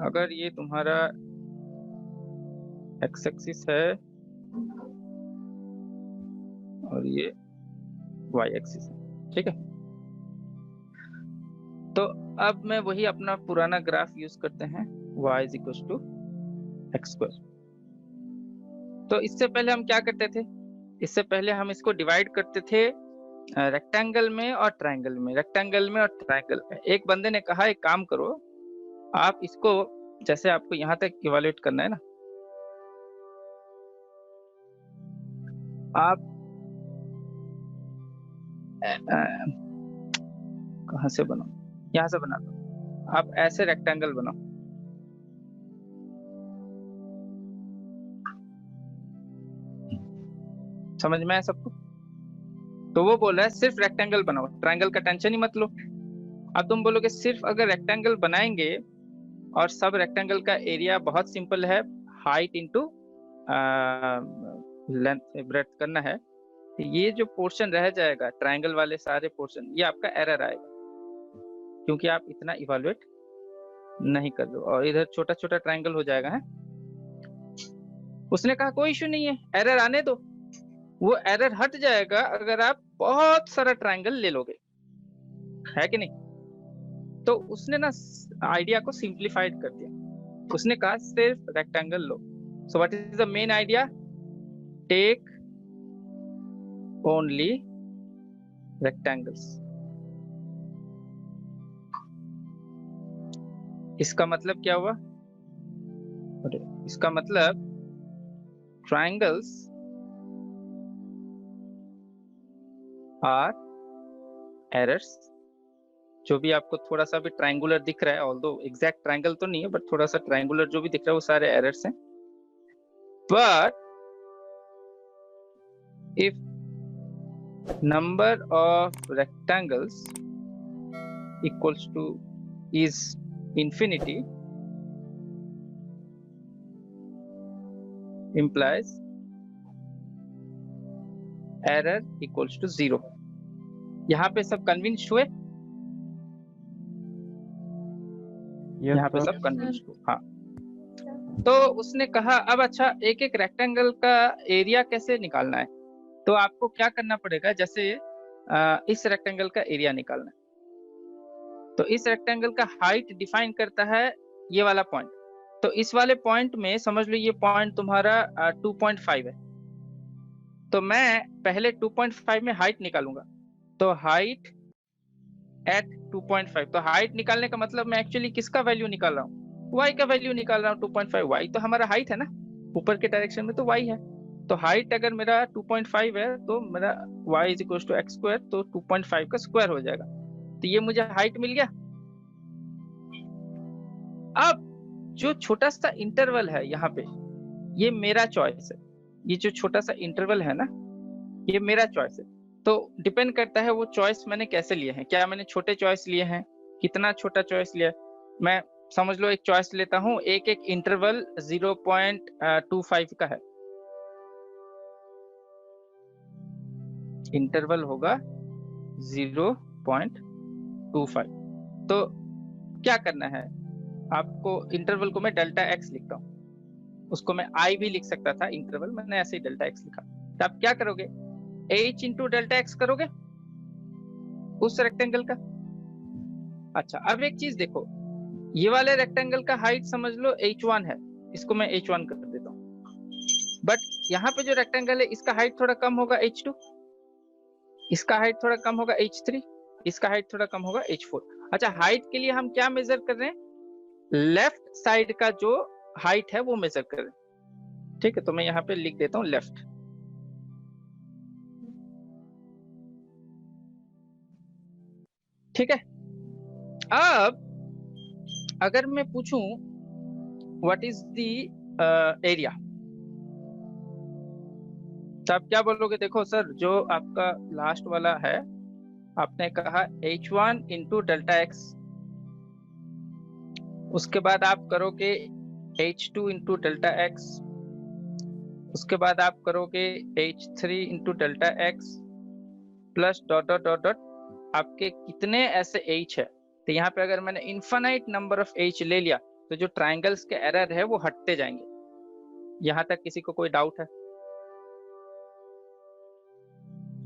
अगर ये तुम्हारा एक्स एक्सिस है और ये वाई एक्सिस है, ठीक है। तो अब मैं वही अपना पुराना ग्राफ यूज करते हैं, y is equal to x square. तो इससे पहले हम क्या करते थे, इससे पहले हम इसको डिवाइड करते थे रेक्टेंगल में और ट्रायंगल में, रेक्टेंगल में और ट्रायंगल में। एक बंदे ने कहा एक काम करो, आप इसको, जैसे आपको यहाँ तक इवेल्युएट करना है ना, आप कहाँ से बनाओ, यहाँ से बना दो। आप ऐसे रेक्टेंगल बनाओ, समझ में आया सबको? तो वो बोल रहा है सिर्फ रेक्टेंगल बनाओ, ट्रायंगल का टेंशन ही मत लो। अब तुम बोलोगे सिर्फ अगर रेक्टेंगल बनाएंगे और सब रेक्टेंगल का एरिया बहुत सिंपल है, हाइट इंटू लेंथ ब्रेड्थ करना है, तो ये जो पोर्शन रह जाएगा ट्रायंगल वाले सारे पोर्शन, ये आपका एरर आएगा, क्योंकि आप इतना इवेल्युएट नहीं कर दो, और इधर छोटा छोटा ट्रायंगल हो जाएगा है। उसने कहा कोई इशू नहीं है, एरर आने दो, वो एरर हट जाएगा अगर आप बहुत सारा ट्रायंगल ले लोगे, है कि नहीं। तो उसने ना आइडिया को सिंप्लीफाइड कर दिया, उसने कहा सिर्फ रेक्टेंगल लो। So what is the main idea, take only rectangles. इसका मतलब क्या हुआ, इसका मतलब ट्रायंगल्स आर एरर्स। जो भी आपको थोड़ा सा भी ट्रायंगुलर दिख रहा है, ऑल्दो एग्जैक्ट ट्रायंगल तो नहीं है, बट थोड़ा सा ट्रायंगुलर जो भी दिख रहा है वो सारे एरर्स हैं। But if number of rectangles equals two is infinity, implies error equals to 0। यहाँ पे सब कन्विंस हुए, यहाँ पे सब कन्विंस हुए, हाँ। तो उसने कहा अब अच्छा एक एक रेक्टेंगल का एरिया कैसे निकालना है, तो आपको क्या करना पड़ेगा, जैसे इस रेक्टेंगल का एरिया निकालना है, तो इस रेक्टेंगल का हाइट डिफाइन करता है ये वाला पॉइंट। तो इस वाले पॉइंट में समझ लो ये पॉइंट तुम्हारा 2.5 है, तो मैं पहले 2.5 में हाइट निकालूंगा। तो हाइट एट 2.5, तो हाइट निकालने का मतलब मैं एक्चुअली किसका वैल्यू निकाल रहा हूँ, y का वैल्यू निकाल रहा हूँ। 2.5 y तो हमारा हाइट है ना, ऊपर के डायरेक्शन में तो y है। तो हाइट अगर मेरा 2.5 है तो मेरा y is equal to x square, तो 2.5 का स्क्वायर हो जाएगा। तो ये मुझे हाइट मिल गया। अब जो छोटा सा इंटरवल है यहाँ पे, ये मेरा चॉइस है, ये जो छोटा सा इंटरवल है ना, ये मेरा चॉइस है। तो डिपेंड करता है वो चॉइस मैंने कैसे लिए हैं, क्या मैंने छोटे चॉइस लिए हैं, कितना छोटा चॉइस लिया। मैं समझ लो एक चॉइस लेता हूं, एक एक इंटरवल 0.25 का है, इंटरवल होगा 0.25। तो क्या करना है आपको, इंटरवल को मैं डेल्टा एक्स लिखता हूँ, उसको मैं आई भी लिख सकता था इंटरवल, मैंने ऐसे ही डेल्टा एक्स लिखा। तो आप क्या करोगे, h इंटू डेल्टा एक्स करोगे उस रेक्टेंगल का। अच्छा अब एक चीज देखो, ये वाले रेक्टेंगल का हाइट समझ लो h1 है, इसको मैं h1 कर देता हूँ। बट यहाँ पे जो रेक्टेंगल है इसका हाइट थोड़ा कम होगा h2, इसका हाइट थोड़ा कम होगा h3, इसका हाइट थोड़ा कम होगा h4। अच्छा हाइट के लिए हम क्या मेजर कर रहे हैं, लेफ्ट साइड का जो हाइट है वो मेजर कर रहे हैं, ठीक है। तो मैं यहाँ पे लिख देता हूँ लेफ्ट। ठीक है। अब अगर मैं पूछूं व्हाट इज द एरिया, तो आप क्या बोलोगे, देखो सर जो आपका लास्ट वाला है, आपने कहा h1 इंटू डेल्टा एक्स, उसके बाद आप करोगे h2 इंटू डेल्टा एक्स, उसके बाद आप करोगे h3 into delta x plus dot dot dot dot, आपके कितने ऐसे h है। तो यहाँ पे अगर मैंने इन्फाइनाइट नंबर ऑफ h ले लिया तो जो ट्राइंगल्स के एरर है वो हटते जाएंगे। यहाँ तक किसी को कोई डाउट है?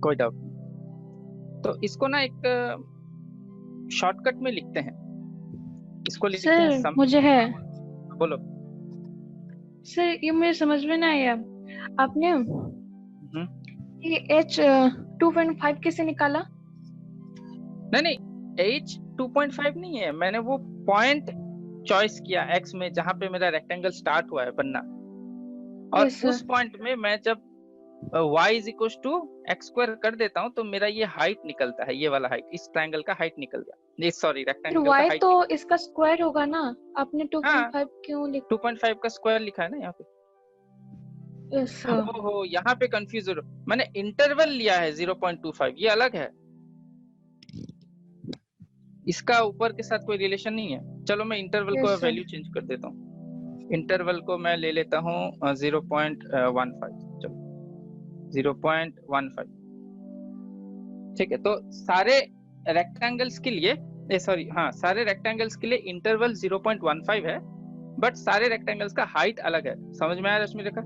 कोई डाउट नहीं। तो इसको ना एक शॉर्टकट में लिखते हैं, इसको लिखते हैं सर मुझे है। बोलो। सर ये मुझे समझ में ना आया, आपने ये H 2.5 कैसे निकाला? नहीं H 2.5 नहीं है, मैंने वो पॉइंट चॉइस किया x में जहां पे मेरा रेक्टेंगल स्टार्ट हुआ है बनना, और उस पॉइंट में मैं जब y is equal to x square कर देता हूँ तो मेरा ये हाइट निकलता है, ये वाला हाइट, इस ट्रायंगल का हाइट निकल गया, नहीं सॉरी रेक्टेंगल का y हाइट तो इसका स्क्वायर होगा ना, आपने 2.5 क्यों लिखा? 2.5 का स्क्वायर लिखा है ना यहाँ पे। Yes sir. ओहो यहाँ पे कंफ्यूज हो रहा, मैंने इंटरवल लिया है 0.25, ये अलग है, इसका ऊपर के साथ कोई रिलेशन नहीं है। चलो मैं इंटरवल को वैल्यू चेंज कर देता हूँ, इंटरवल को मैं ले लेता हूँ 0.15, चलो 0.15, ठीक है। तो सारे रेक्टेंगल्स के लिए सॉरी हाँ सारे रेक्टेंगल्स के लिए इंटरवल 0.15 है, बट सारे रेक्टेंगल्स का हाइट अलग है। समझ में आया रश्मि रेखा?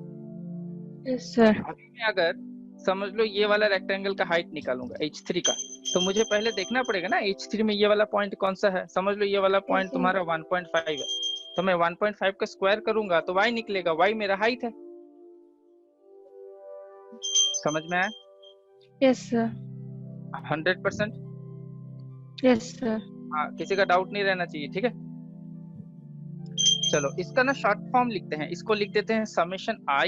Yes sir. अभी मैं अगर समझ लो ये वाला रेक्टेंगल का हाइट निकालूंगा H3 का, तो मुझे पहले देखना पड़ेगा ना H3 में ये वाला पॉइंट कौन सा है। समझ लो ये वाला पॉइंट तुम्हारा 1.5 है, तो मैं 1.5 का स्क्वायर करूंगा तो y निकलेगा, y मेरा हाइट है। समझ में आया? Yes sir. 100%? Yes sir. हाँ किसी का डाउट नहीं रहना चाहिए, ठीक है। चलो इसका ना शॉर्ट फॉर्म लिखते हैं, इसको लिख देते हैं summation i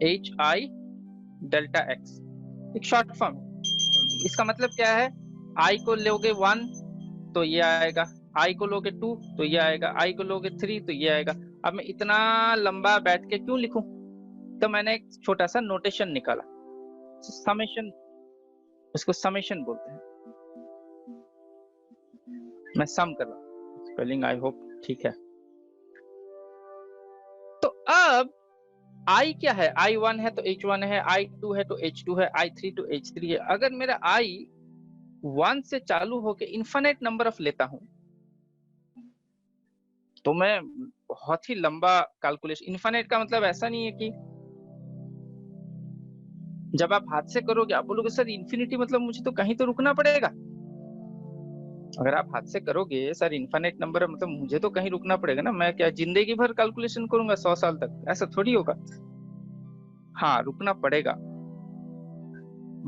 h i delta x, एक शॉर्ट फॉर्म। इसका मतलब क्या है, i को लोगे 1 तो ये आएगा, i को लोगे 2 तो ये आएगा, i को लोगे 3 तो ये आएगा। अब मैं इतना लंबा बैठ के क्यों लिखूं, तो मैंने एक छोटा सा नोटेशन निकाला, समेशन, उसको समेशन बोलते हैं। मैं सम कर रहा हूं, स्पेलिंग आई होप ठीक है। तो अब i क्या है, i1 है तो h1 है, i2 है तो h2 है, i3 तो h3 है। अगर मेरा i 1 से चालू होके इन्फिनिट नंबर ऑफ लेता हूं तो मैं बहुत ही लंबा कैलकुलेशन, इन्फिनिट का मतलब ऐसा नहीं है कि जब आप हाथ से करोगे आप बोलोगे सर इन्फिनिटी मतलब मुझे तो कहीं तो रुकना पड़ेगा। अगर आप हाथ से करोगे सर इन्फिनिट नंबर मतलब मुझे तो कहीं रुकना पड़ेगा ना, मैं क्या जिंदगी भर कैलकुलेशन करूंगा 100 साल तक, ऐसा थोड़ी होगा। हाँ रुकना पड़ेगा,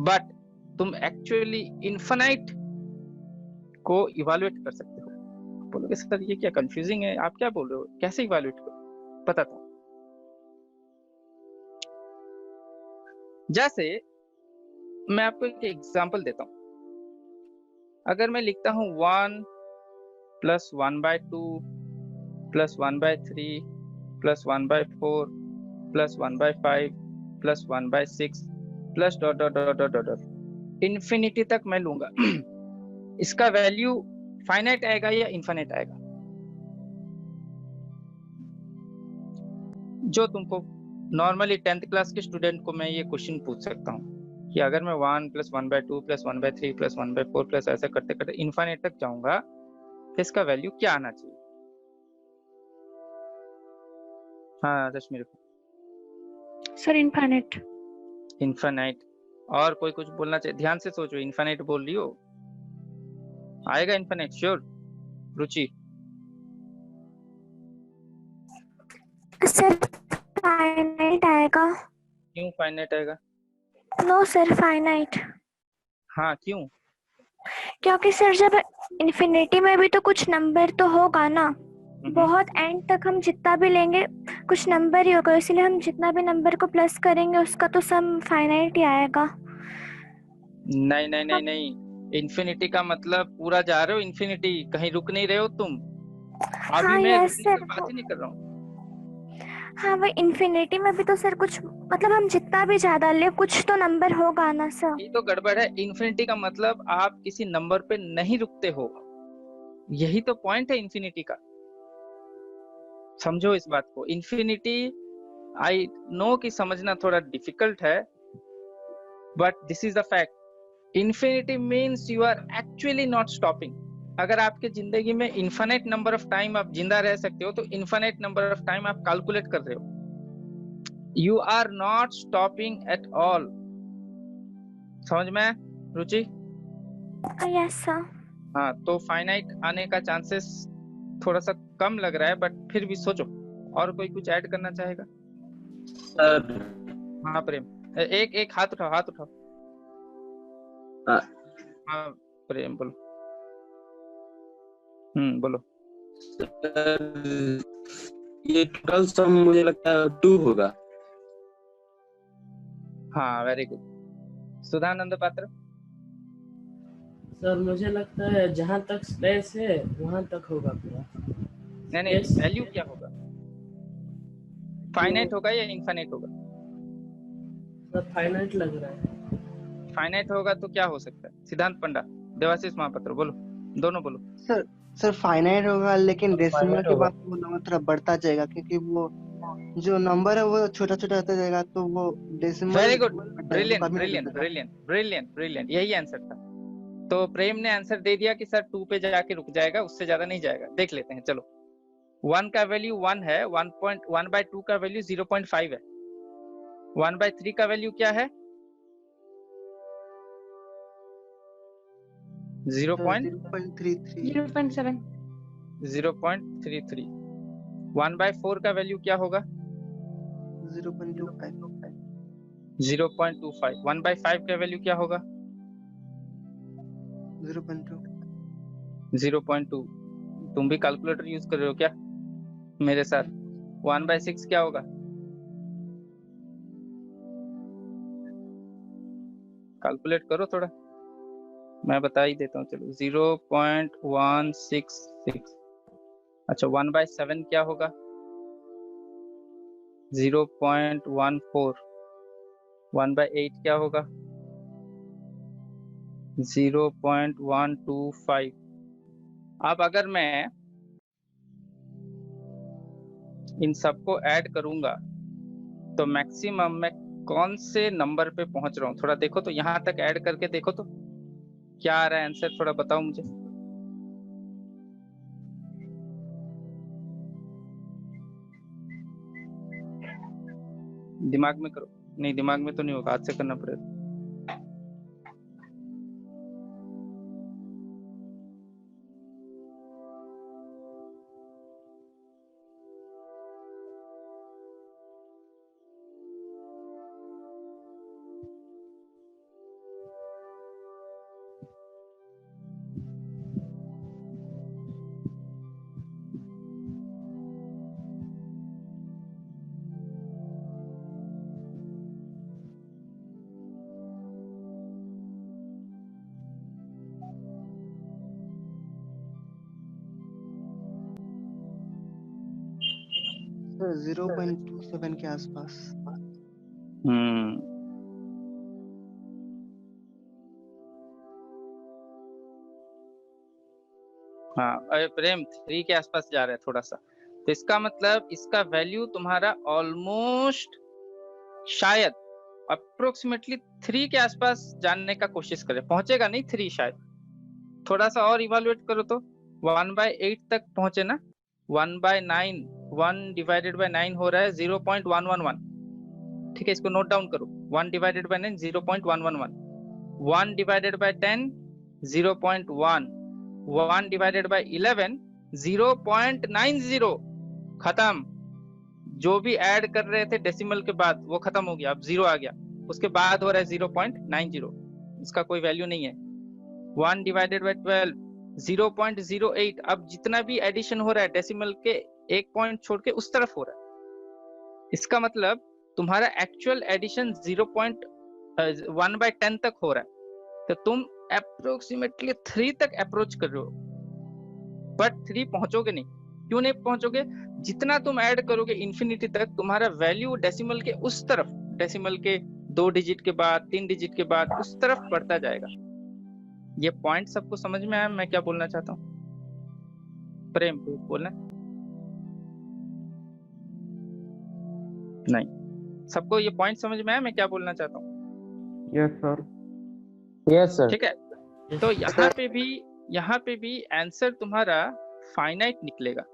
बट तुम एक्चुअली इन्फिनाइट को इवैल्यूएट कर सकते हो। बोलोगे सर ये क्या कंफ्यूजिंग है, आप क्या बोल रहे हो, कैसे इवैल्यूएट करो, पता था। जैसे मैं आपको एक एग्जांपल देता हूं, अगर मैं लिखता हूं 1 plus 1/2 plus 1/3 plus 1/4 plus 1/5 plus 1/6 plus dot dot dot dot dot infinity तक मैं लूंगा इसका वैल्यू फाइनाइट आएगा या इनफाइनाइट आएगा? जो तुमको नॉर्मली 10th क्लास के स्टूडेंट को मैं ये क्वेश्चन पूछ सकता हूँ कि अगर मैं 1 प्लस 1/2 प्लस 1/3 प्लस 1/4 प्लस ऐसा करते करते इनफाइनाइट तक जाऊंगा तो इसका वैल्यू क्या आना चाहिए? हाँ रश्मि सर इनफाइनाइट। इनफाइनाइट। और कोई कुछ बोलना चाहिए? ध्यान से सोचो, इनफाइनाइट बोल रही हो, आएगा infinite sure? Ruchi? Sir finite आएगा। क्यों फाइनाइट आएगा? No sir finite. हाँ क्यों? क्योंकि सर जब इन्फिनिटी में भी तो कुछ नंबर तो होगा ना, बहुत एंड तक हम जितना भी लेंगे कुछ नंबर ही होगा, इसलिए हम जितना भी नंबर को प्लस करेंगे उसका तो सम फाइनाइट ही आएगा। नहीं नहीं नहीं नहीं, इन्फिनिटी का मतलब पूरा जा रहे हो इन्फिनिटी, कहीं रुक नहीं रहे हो तुम। अभी हाँ मैं यस रुकने सर, की बात ही नहीं कर रहा हूँ। हाँ वो इन्फिनिटी में भी तो सर कुछ मतलब हम जितना भी ज्यादा ले कुछ तो नंबर होगा ना सर। ये तो गड़बड़ है, इन्फिनिटी का मतलब आप किसी नंबर पे नहीं रुकते हो, यही तो पॉइंट है इन्फिनिटी का। समझो इस बात को, इन्फिनिटी आई नो कि समझना थोड़ा डिफिकल्ट है, but this is the fact. Infinity means you are actually not stopping, अगर आपके जिंदगी में इन्फिनिट नंबर ऑफ टाइम आप जिंदा रह सकते हो तो इन्फिनिट नंबर ऑफ टाइम आप कैलकुलेट कर रहे हो। You are not stopping at all. समझ में आया रुचि? Yes sir. हाँ, तो फाइनाइट आने का चांसेस थोड़ा सा कम लग रहा है, बट फिर भी सोचो। और कोई कुछ ऐड करना चाहेगा? सर हाँ प्रेम, एक हाथ उठाओ, हाथ उठाओ। हाँ प्रेम बोलो। बोलो। सर ये टोटल सम मुझे लगता है 2 होगा। हाँ वेरी गुड। सुधानंद पात्र? सर मुझे लगता है जहाँ तक स्पेस है वहां तक होगा पूरा। नहीं, वैल्यू क्या होगा? फाइनाइट होगा या इनफाइनाइट होगा? सर फाइनाइट लग रहा है। फाइनाइट होगा तो क्या हो सकता है? सिद्धांत पंडा, देवाशीष महापात्र, बोलो, दोनों बोलो। सर फाइनाइट होगा, लेकिन डेसिमल के बाद वो नंबर थोड़ा बढ़ता जाएगा, क्योंकि वो जो नंबर है वो छोटा छोटा होता जाएगा, तो वो डेसिमल। वेरी गुड, ब्रिलियंट, यही आंसर था। तो प्रेम ने आंसर दे दिया कि सर 2 पे जाके रुक जाएगा, उससे ज्यादा नहीं जाएगा। देख लेते हैं, चलो। 1 का वैल्यू 1 है, 1/2 का वैल्यू 0.5 है, 1/3 का वैल्यू क्या है? 0.33। 0.33। 1/4 का वैल्यू क्या होगा? 0.25। 0.25। 1/5 का वैल्यू क्या होगा? 0.2। 0.2। तुम भी कैलकुलेटर यूज कर रहे हो क्या मेरे साथ? 1/6 क्या होगा? कैलकुलेट करो थोड़ा, मैं बता ही देता हूँ। चलो 0.166। अच्छा 1/7 क्या होगा? 0.14। 1/8 क्या होगा? 0.125। अब अगर मैं इन सबको ऐड करूंगा तो मैक्सिमम मैं कौन से नंबर पे पहुंच रहा हूँ? थोड़ा देखो तो, यहाँ तक ऐड करके देखो तो क्या आ रहा है आंसर, थोड़ा बताओ मुझे। दिमाग में करो। नहीं, दिमाग में तो नहीं होगा, हाथ से करना पड़ेगा। सर 0.27 के आसपास। हाँ, अरे प्रेम 3 के आसपास जा रहा है थोड़ा सा, तो इसका मतलब इसका वैल्यू तुम्हारा ऑलमोस्ट, शायद अप्रोक्सीमेटली 3 के आसपास जानने का कोशिश करे। पहुंचेगा नहीं 3, शायद थोड़ा सा और इवेलुएट करो तो 1/8 तक पहुंचे ना। 1/9, 1/9 हो रहा है 0.111। ठीक है, इसको नोट डाउन करो। 1/9 0.111। 1/10 0.1। 1/11 0.90। खत्म। जो भी ऐड कर रहे थे डेसिमल के बाद वो खत्म हो गया, अब 0 आ गया। उसके बाद हो रहा है 0.90, इसका कोई वैल्यू नहीं है। 1/12 0.08। अब जितना भी एडिशन हो रहा है डेसिमल के एक पॉइंट छोड़ के उस तरफ हो रहा है। इसका मतलब तुम्हारा एक्चुअल एडिशन 1/10 तक हो रहा है, तो तुम अप्रोक्सीमेटली 3 तक अप्रोच कर रहे हो, बट 3 पहुंचोगे नहीं। क्यों नहीं पहुंचोगे? जितना तुम ऐड करोगे इन्फिनिटी तक, तुम्हारा वैल्यू डेसिमल के उस तरफ, डेसिमल के 2 डिजिट के बाद, 3 डिजिट के बाद उस तरफ बढ़ता जाएगा। ये पॉइंट सबको समझ में आया मैं क्या बोलना चाहता हूँ? प्रेम बोलना नहीं, सबको ये पॉइंट समझ में आया मैं क्या बोलना चाहता हूँ? Yes sir. ठीक है, तो यहाँ पे भी यहाँ पे भी आंसर तुम्हारा फाइनाइट निकलेगा।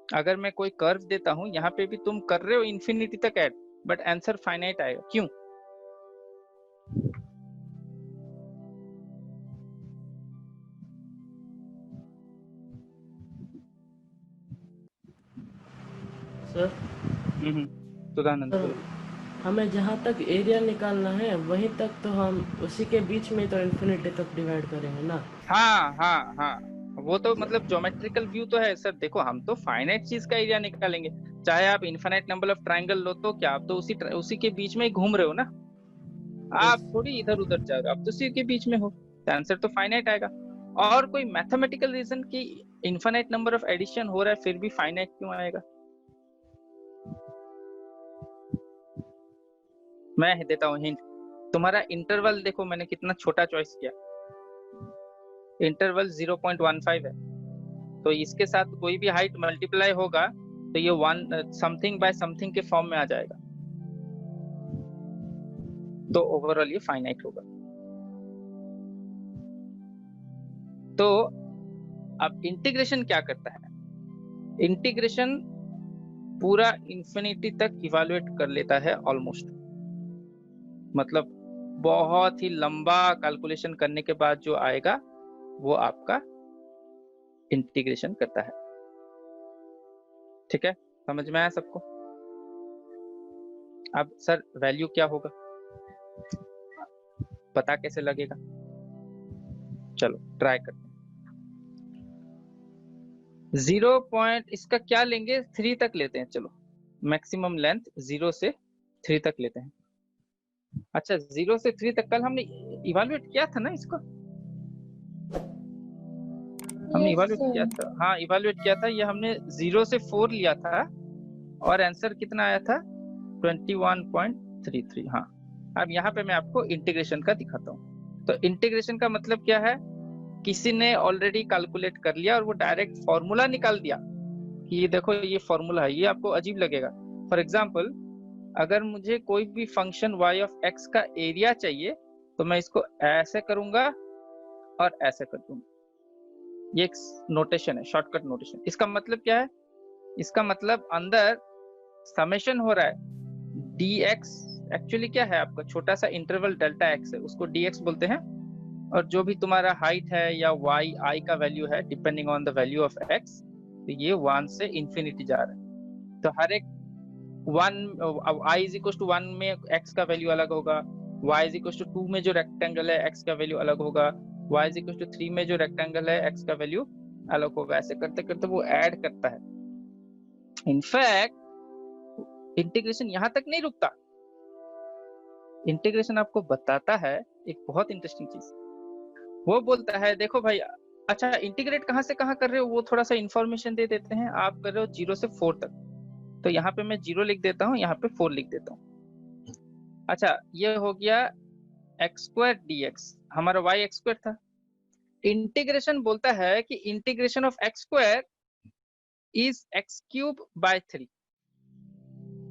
अगर मैं कोई कर्व देता हूँ, यहाँ पे भी तुम कर रहे हो इन्फिनिटी तक ऐड, बट आंसर फाइनाइट आएगा। क्यों? सर सुधानंद सर, हमें जहाँ तक एरिया निकालना है वहीं तक तो हम उसी के बीच में तो इन्फिनिटी तक डिवाइड करेंगे ना। हाँ हाँ हाँ, वो तो मतलब ज्योमेट्रिकल व्यू तो है सर। देखो हम तो फाइनाइट चीज का एरिया निकालेंगे, चाहे आप इनफाइनाइट नंबर ऑफ ट्राइंगल लो तो क्या, आप तो उसी के बीच में ही घूम रहे हो ना, आप थोड़ी इधर उधर जा रहे हो, आप तो उसी के बीच में हो, तो आंसर तो फाइनाइट आएगा। और कोई मैथमेटिकल रीजन कि इनफाइनाइट नंबर ऑफ एडिशन हो रहा है फिर भी फाइनाइट क्यों आएगा? मैं देता हूँ हिंट। तुम्हारा इंटरवल देखो मैंने कितना छोटा चॉइस किया, इंटरवल 0.15 है, तो इसके साथ कोई भी हाइट मल्टीप्लाई होगा तो ये वन समथिंग बाय समथिंग के फॉर्म में आ जाएगा, तो ओवरऑल ये फाइनाइट होगा। तो अब इंटीग्रेशन क्या करता है? इंटीग्रेशन पूरा इंफिनिटी तक इवैल्यूएट कर लेता है ऑलमोस्ट, मतलब बहुत ही लंबा कैलकुलेशन करने के बाद जो आएगा वो आपका इंटीग्रेशन करता है। ठीक है, समझ में आया सबको? अब सर वैल्यू क्या होगा, पता कैसे लगेगा? चलो ट्राई करते हैं। 0 इसका क्या लेंगे, 3 तक लेते हैं। चलो मैक्सिमम लेंथ 0 से 3 तक लेते हैं। अच्छा 0 से 3 तक कल हमने इवैल्यूएट किया था ना इसको, हमने इवैल्यूएट किया था। हाँ इवैल्यूएट किया था, ये हमने 0 से 4 लिया था और आंसर कितना आया था 21.33। हाँ अब यहाँ पे मैं आपको इंटीग्रेशन का दिखाता हूँ। तो इंटीग्रेशन का मतलब क्या है, किसी ने ऑलरेडी कैलकुलेट कर लिया और वो डायरेक्ट फॉर्मूला निकाल दिया कि ये देखो ये फॉर्मूला है। ये आपको अजीब लगेगा। फॉर एग्जाम्पल अगर मुझे कोई भी फंक्शन y ऑफ x का एरिया चाहिए तो मैं इसको ऐसे करूंगा और ऐसे कर दूंगा। ये एक नोटेशन है, शॉर्टकट नोटेशन। इसका मतलब क्या है, इसका मतलब अंदर समेशन हो रहा है। dx एक्चुअली क्या है, आपका छोटा सा इंटरवल डेल्टा x है, उसको dx बोलते हैं। और जो भी तुम्हारा हाइट है या y i का वैल्यू है depending on the value of x, तो ये 1 से इंफिनिटी जा रहा है। तो हर एक 1 i इज इक्वल टू 1 में x का वैल्यू अलग होगा, y इज इक्वल टू 2 में जो रेक्टेंगल है x का वैल्यू अलग होगा, y इज इक्वल टू 3 में जो रेक्टेंगल है x का वैल्यू अलग होगा। ऐसे करते करते वो ऐड करता है। इनफैक्ट इंटीग्रेशन यहाँ तक नहीं रुकता, इंटीग्रेशन आपको बताता है एक बहुत इंटरेस्टिंग चीज। वो बोलता है देखो भाई, अच्छा इंटीग्रेट कहाँ से कहाँ कर रहे हो वो थोड़ा सा इंफॉर्मेशन दे देते हैं। आप कर रहे हो 0 से 4 तक, तो यहाँ पे मैं 0 लिख देता हूँ, यहाँ पे 4 लिख देता हूँ। अच्छा ये हो गया x² dx, हमारा y x² था। इंटीग्रेशन बोलता है कि integration of x² is x³ bye 3।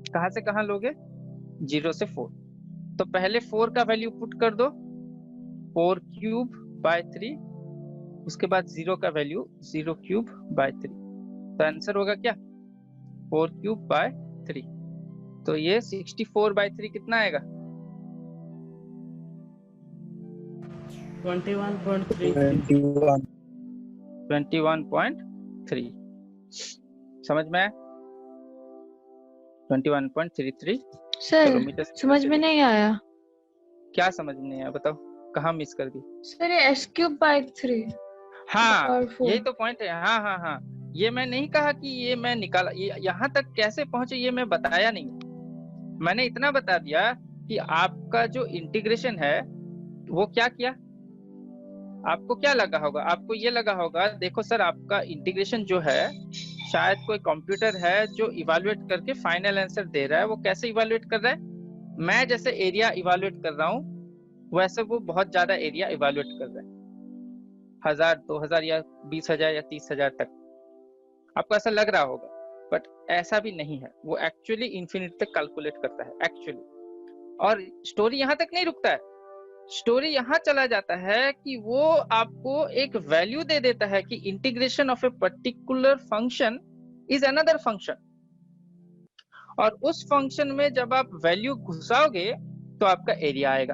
कहाँ से कहाँ लोगे, 0 से 4। तो पहले 4 का वैल्यू पुट कर दो, 4³ बाय 3, उसके बाद 0 का वैल्यू 0³ बाय 3। तो आंसर होगा क्या 4³ बाय 3। तो ये 64 बाय 3 कितना आएगा 21.3 समझ में आया? 21.33 सर किलोमीटर। समझ में नहीं आया। क्या समझ में नहीं आया बताओ, कहाँ मिस कर दी? सर ये s³ बाय 3। हाँ यही तो पॉइंट है। हाँ हाँ हाँ, ये मैं नहीं कहा कि ये मैं निकाला, ये यहाँ तक कैसे पहुंचे ये मैं बताया नहीं। मैंने इतना बता दिया कि आपका जो इंटीग्रेशन है वो क्या किया। आपको क्या लगा होगा, आपको ये लगा होगा देखो सर आपका इंटीग्रेशन जो है शायद कोई कंप्यूटर है जो इवैल्यूएट करके फाइनल आंसर दे रहा है। वो कैसे इवैल्यूएट कर रहा है, मैं जैसे एरिया इवैल्यूएट कर रहा हूँ वैसे वो बहुत ज्यादा एरिया इवैल्यूएट कर रहा है, 1000 2000 या 20,000 या 30,000 तक। आपको ऐसा लग रहा होगा बट ऐसा भी नहीं है, वो एक्चुअली इंफिनिटी तक कैलकुलेट करता है एक्चुअली। और स्टोरी यहाँ तक नहीं रुकता है, स्टोरी यहाँ चला जाता है कि वो आपको एक वैल्यू दे देता है कि integration of a particular function is another function, और उस फंक्शन में जब आप वैल्यू घुसाओगे तो आपका एरिया आएगा।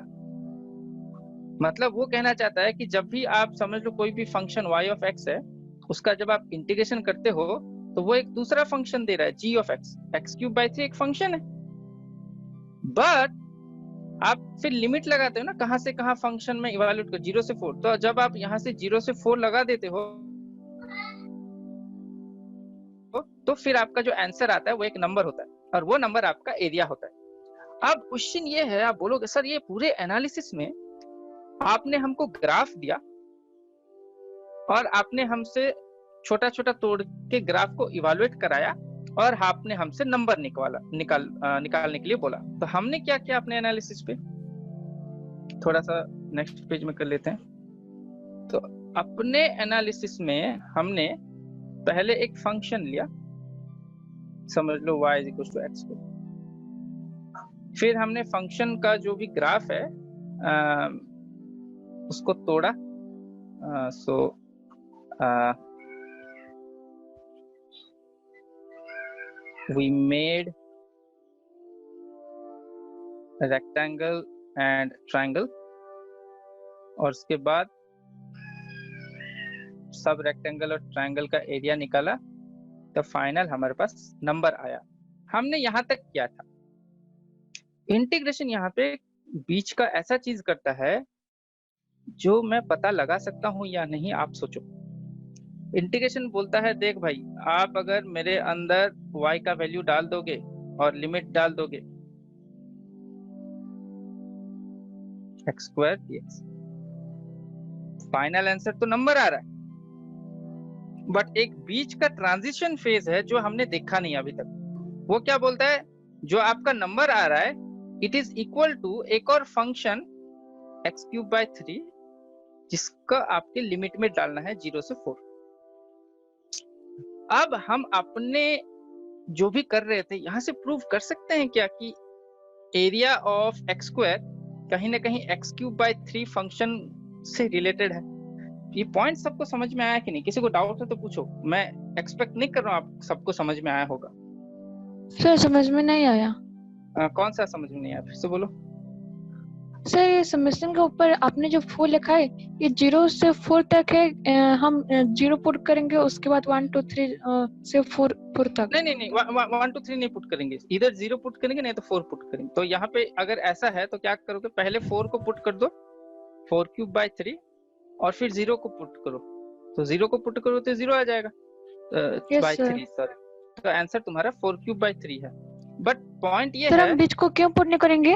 मतलब वो कहना चाहता है कि जब भी आप समझ लो कोई भी फंक्शन y ऑफ x है, उसका जब आप इंटीग्रेशन करते हो तो वो एक दूसरा फंक्शन दे रहा है g ऑफ x, x³ एक फंक्शन है। बट आप फिर लिमिट लगाते हो ना, कहां से कहां फंक्शन में इवैल्यूएट कर, 0 से 4। तो जब आप यहां से 0 से 4 लगा देते हो तो फिर आपका जो आंसर आता है वो एक नंबर होता है, और वो नंबर आपका एरिया होता है। अब क्वेश्चन ये है, आप बोलोगे सर ये पूरे एनालिसिस में आपने हमको ग्राफ दिया और आपने हमसे छोटा छोटा तोड़ के ग्राफ को इवैल्यूएट कराया और आपने हमसे नंबर निकालने के लिए बोला, तो हमने क्या किया अपने एनालिसिस पे? थोड़ा सा नेक्स्ट पेज में कर लेते हैं। तो अपने एनालिसिस में हमने पहले एक फंक्शन लिया, समझ लो y = x²। फिर हमने फंक्शन का जो भी ग्राफ है उसको तोड़ा। we made rectangle and triangle, और उसके बाद सब रेक्टेंगल और ट्रायंगल का एरिया निकाला, तो फाइनल हमारे पास नंबर आया। हमने यहाँ तक किया था। इंटीग्रेशन यहाँ पे बीच का ऐसा चीज करता है जो मैं पता लगा सकता हूँ या नहीं, आप सोचो। इंटीग्रेशन बोलता है देख भाई, आप अगर मेरे अंदर y का वैल्यू डाल दोगे और लिमिट डाल दोगे x² dx, फाइनल आंसर तो नंबर आ रहा है। बट एक बीच का ट्रांजिशन फेज है जो हमने देखा नहीं अभी तक। वो क्या बोलता है, जो आपका नंबर आ रहा है इट इज इक्वल टू एक और फंक्शन x³ 3 जिसका आपके लिमिट में डालना है 0 से 4। अब हम अपने जो भी कर रहे थे यहाँ से प्रूव कर सकते हैं क्या कि एरिया ऑफ x² कहीं ना कहीं x³ 3 फंक्शन से रिलेटेड है। ये पॉइंट सबको समझ में आया कि नहीं? किसी को डाउट है तो पूछो, मैं एक्सपेक्ट नहीं कर रहा हूँ आप सबको समझ में आया होगा। सर समझ में नहीं आया। कौन सा समझ में नहीं आया, फिर से बोलो। सर ये समेशन के ऊपर आपने जो 4 लिखा है ये 0 से 4 तक है, हम 0 पुट करेंगे, उसके बाद 1 2 3 से 4 तक। नहीं 1 2 3 नहीं पुट करेंगे, इधर 0 पुट करेंगे नहीं तो 4 पुट करेंगे। तो यहाँ पे अगर ऐसा है तो क्या करोगे, पहले 4 को पुट कर दो 4³ 3 और फिर 0 को पुट करो, तो 0 को पुट करो तो 0 आ जाएगा by 3, सॉरी। तो आंसर तुम्हारा 4³ 3 है। बट पॉइंट ये है, हम बीच को क्यों पुट नहीं करेंगे?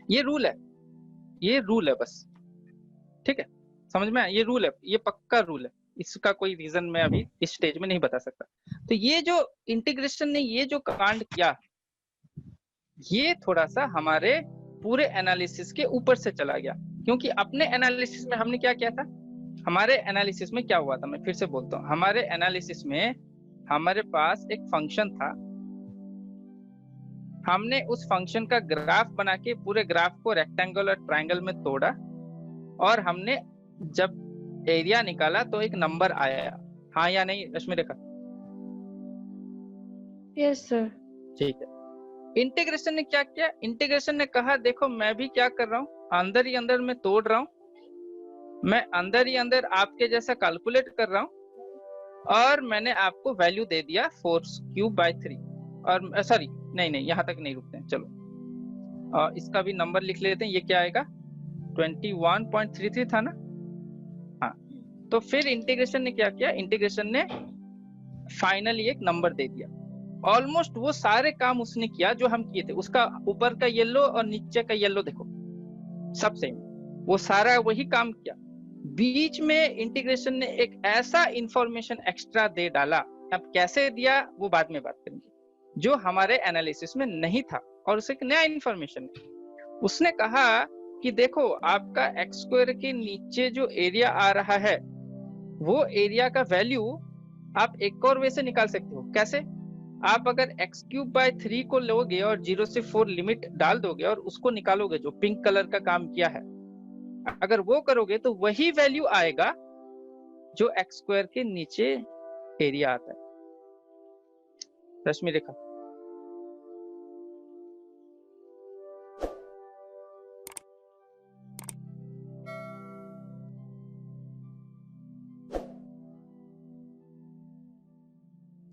ये रूल है, ये रूल है बस, ठीक है, समझ में आया? ये रूल है, ये पक्का रूल है, इसका कोई रीजन मैं अभी इस स्टेज में नहीं बता सकता। तो ये जो इंटीग्रेशन ने ये जो कांड किया, ये थोड़ा सा हमारे पूरे एनालिसिस के ऊपर से चला गया, क्योंकि अपने एनालिसिस में हमने क्या किया था, हमारे एनालिसिस में क्या हुआ था, मैं फिर से बोलता हूँ। हमारे एनालिसिस में हमारे पास एक फंक्शन था, हमने उस फंक्शन का ग्राफ बना के पूरे ग्राफ को रेक्टेंगल और ट्रायंगल में तोड़ा, और हमने जब एरिया निकाला तो एक नंबर आया। हाँ या नहीं रश्मि रेखा? Yes sir. ठीक है। इंटीग्रेशन ने क्या किया, इंटीग्रेशन ने कहा देखो मैं भी क्या कर रहा हूँ, अंदर ही अंदर मैं तोड़ रहा हूँ, मैं अंदर ही अंदर आपके जैसा कैलकुलेट कर रहा हूँ, और मैंने आपको वैल्यू दे दिया 4³ 3। और सॉरी नहीं यहाँ तक नहीं रुकते हैं, चलो इसका भी नंबर लिख लेते हैं। ये क्या आएगा, 21.33 था ना? हाँ, तो फिर इंटीग्रेशन ने क्या किया, इंटीग्रेशन ने फाइनली एक नंबर दे दिया। ऑलमोस्ट वो सारे काम उसने किया जो हम किए थे। उसका ऊपर का येलो और नीचे का येलो देखो सब सेम, वो सारा वही काम किया। बीच में इंटीग्रेशन ने एक ऐसा इंफॉर्मेशन एक्स्ट्रा दे डाला, अब कैसे दिया वो बाद में बात करेंगे, जो हमारे एनालिसिस में नहीं था, और उसे एक नया इंफॉर्मेशन। उसने कहा कि देखो आपका x² के नीचे जो एरिया आ रहा है वो एरिया का वैल्यू आप एक और वे से निकाल सकते हो। कैसे? आप अगर x³ 3 को लोगे और 0 से 4 लिमिट डाल दोगे और उसको निकालोगे, जो पिंक कलर का काम किया है, अगर वो करोगे तो वही वैल्यू आएगा जो x स्क्वायर के नीचे एरिया आता है। रश्मि रेखा।